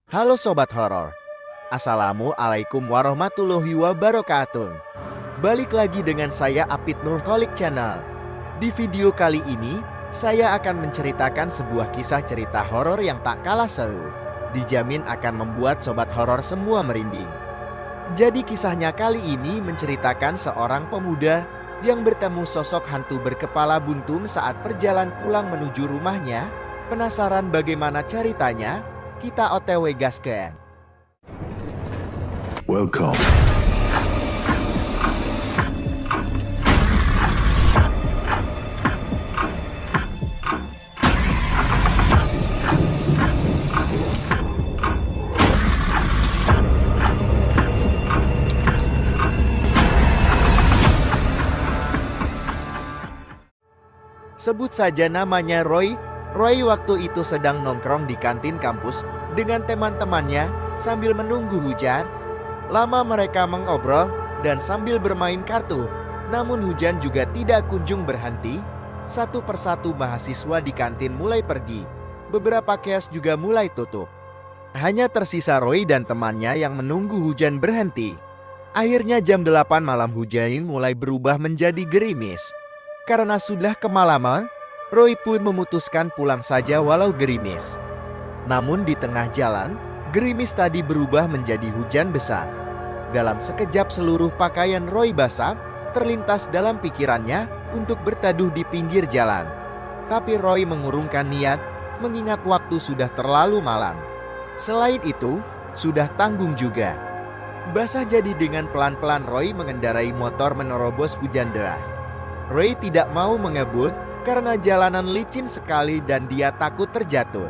Halo Sobat Horor, Assalamualaikum warahmatullahi wabarakatuh. Balik lagi dengan saya Apit Nurholik Channel. Di video kali ini, saya akan menceritakan sebuah kisah cerita horor yang tak kalah seru. Dijamin akan membuat Sobat Horor semua merinding. Jadi kisahnya kali ini menceritakan seorang pemuda yang bertemu sosok hantu berkepala buntung saat perjalanan pulang menuju rumahnya. Penasaran bagaimana ceritanya? Kita OTW gaskeun. Welcome. Sebut saja namanya Roy. Roy waktu itu sedang nongkrong di kantin kampus dengan teman-temannya sambil menunggu hujan. Lama mereka mengobrol dan sambil bermain kartu. Namun hujan juga tidak kunjung berhenti. Satu persatu mahasiswa di kantin mulai pergi. Beberapa kios juga mulai tutup. Hanya tersisa Roy dan temannya yang menunggu hujan berhenti. Akhirnya jam 8 malam hujan mulai berubah menjadi gerimis. Karena sudah kemalaman, Roy pun memutuskan pulang saja walau gerimis. Namun di tengah jalan, gerimis tadi berubah menjadi hujan besar. Dalam sekejap seluruh pakaian Roy basah, terlintas dalam pikirannya untuk berteduh di pinggir jalan. Tapi Roy mengurungkan niat, mengingat waktu sudah terlalu malam. Selain itu, sudah tanggung juga. Basah jadi dengan pelan-pelan Roy mengendarai motor menerobos hujan deras. Roy tidak mau mengebut, karena jalanan licin sekali dan dia takut terjatuh.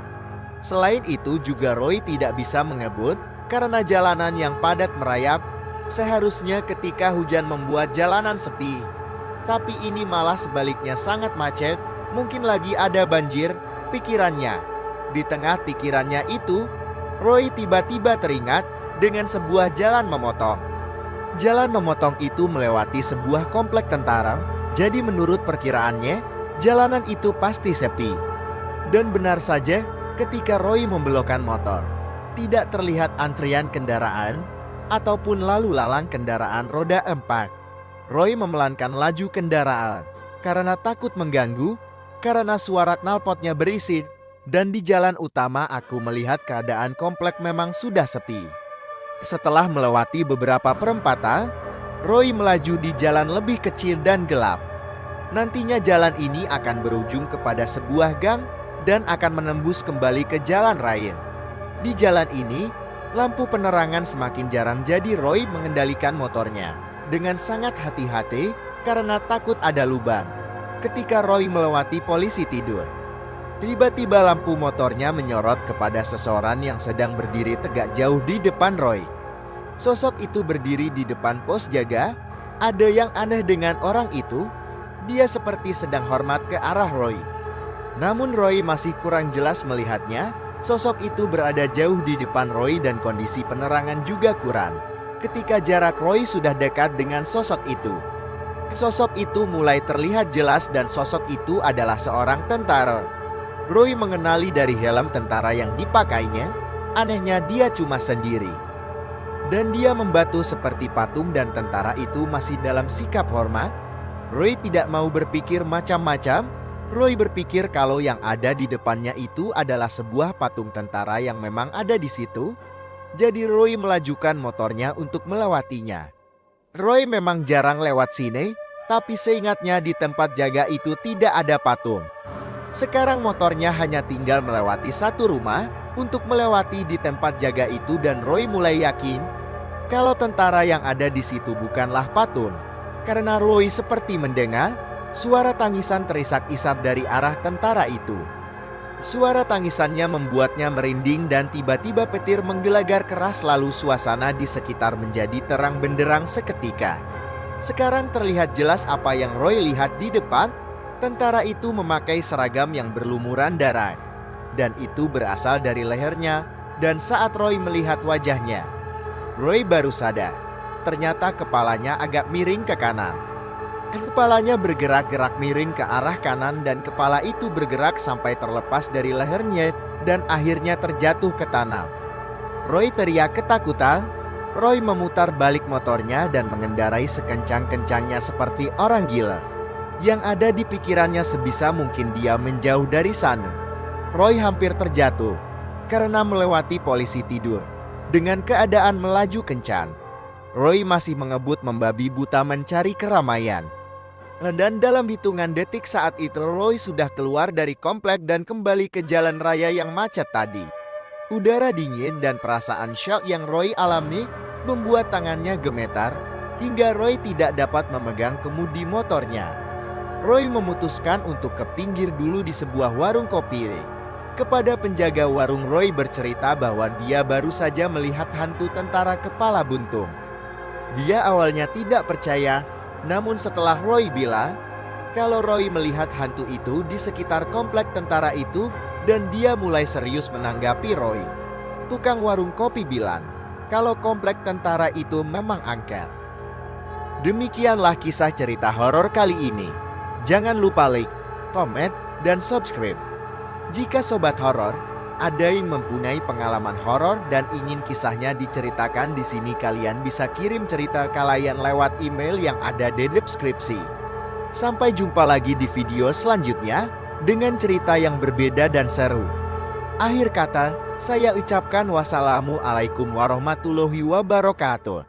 Selain itu juga Roy tidak bisa mengebut karena jalanan yang padat merayap. Seharusnya ketika hujan membuat jalanan sepi. Tapi ini malah sebaliknya sangat macet, mungkin lagi ada banjir, pikirannya. Di tengah pikirannya itu, Roy tiba-tiba teringat dengan sebuah jalan memotong. Jalan memotong itu melewati sebuah komplek tentara, jadi menurut perkiraannya, jalanan itu pasti sepi. Dan benar saja, ketika Roy membelokkan motor, tidak terlihat antrian kendaraan ataupun lalu lalang kendaraan roda 4. Roy memelankan laju kendaraan karena takut mengganggu, karena suara knalpotnya berisik. Dan di jalan utama aku melihat keadaan komplek memang sudah sepi. Setelah melewati beberapa perempatan, Roy melaju di jalan lebih kecil dan gelap. Nantinya jalan ini akan berujung kepada sebuah gang dan akan menembus kembali ke jalan lain. Di jalan ini, lampu penerangan semakin jarang, jadi Roy mengendalikan motornya dengan sangat hati-hati karena takut ada lubang. Ketika Roy melewati polisi tidur, tiba-tiba lampu motornya menyorot kepada seseorang yang sedang berdiri tegak jauh di depan Roy. Sosok itu berdiri di depan pos jaga. Ada yang aneh dengan orang itu. Dia seperti sedang hormat ke arah Roy. Namun Roy masih kurang jelas melihatnya. Sosok itu berada jauh di depan Roy dan kondisi penerangan juga kurang. Ketika jarak Roy sudah dekat dengan sosok itu mulai terlihat jelas dan sosok itu adalah seorang tentara. Roy mengenali dari helm tentara yang dipakainya. Anehnya dia cuma sendiri. Dan dia membatu seperti patung dan tentara itu masih dalam sikap hormat. Roy tidak mau berpikir macam-macam. Roy berpikir kalau yang ada di depannya itu adalah sebuah patung tentara yang memang ada di situ. Jadi Roy melajukan motornya untuk melewatinya. Roy memang jarang lewat sini, tapi seingatnya di tempat jaga itu tidak ada patung. Sekarang motornya hanya tinggal melewati satu rumah untuk melewati di tempat jaga itu, dan Roy mulai yakin kalau tentara yang ada di situ bukanlah patung. Karena Roy seperti mendengar suara tangisan terisak-isap dari arah tentara itu. Suara tangisannya membuatnya merinding dan tiba-tiba petir menggelegar keras, lalu suasana di sekitar menjadi terang benderang seketika. Sekarang terlihat jelas apa yang Roy lihat di depan. Tentara itu memakai seragam yang berlumuran darah. Dan itu berasal dari lehernya. Dan saat Roy melihat wajahnya, Roy baru sadar. Ternyata kepalanya agak miring ke kanan. Kepalanya bergerak-gerak miring ke arah kanan dan kepala itu bergerak sampai terlepas dari lehernya dan akhirnya terjatuh ke tanah. Roy teriak ketakutan. Roy memutar balik motornya dan mengendarai sekencang-kencangnya seperti orang gila. Yang ada di pikirannya sebisa mungkin dia menjauh dari sana. Roy hampir terjatuh karena melewati polisi tidur. Dengan keadaan melaju kencan, Roy masih mengebut membabi buta mencari keramaian. Dan dalam hitungan detik saat itu Roy sudah keluar dari komplek dan kembali ke jalan raya yang macet tadi. Udara dingin dan perasaan syok yang Roy alami membuat tangannya gemetar hingga Roy tidak dapat memegang kemudi motornya. Roy memutuskan untuk ke pinggir dulu di sebuah warung kopi. Kepada penjaga warung Roy bercerita bahwa dia baru saja melihat hantu tentara kepala buntung. Dia awalnya tidak percaya, namun setelah Roy bilang kalau Roy melihat hantu itu di sekitar komplek tentara itu dan dia mulai serius menanggapi Roy. Tukang warung kopi bilang kalau komplek tentara itu memang angker. Demikianlah kisah cerita horor kali ini. Jangan lupa like, comment, dan subscribe. Jika sobat horor ada yang mempunyai pengalaman horor dan ingin kisahnya diceritakan di sini, kalian bisa kirim cerita kalian lewat email yang ada di deskripsi. Sampai jumpa lagi di video selanjutnya dengan cerita yang berbeda dan seru. Akhir kata, saya ucapkan wassalamualaikum warahmatullahi wabarakatuh.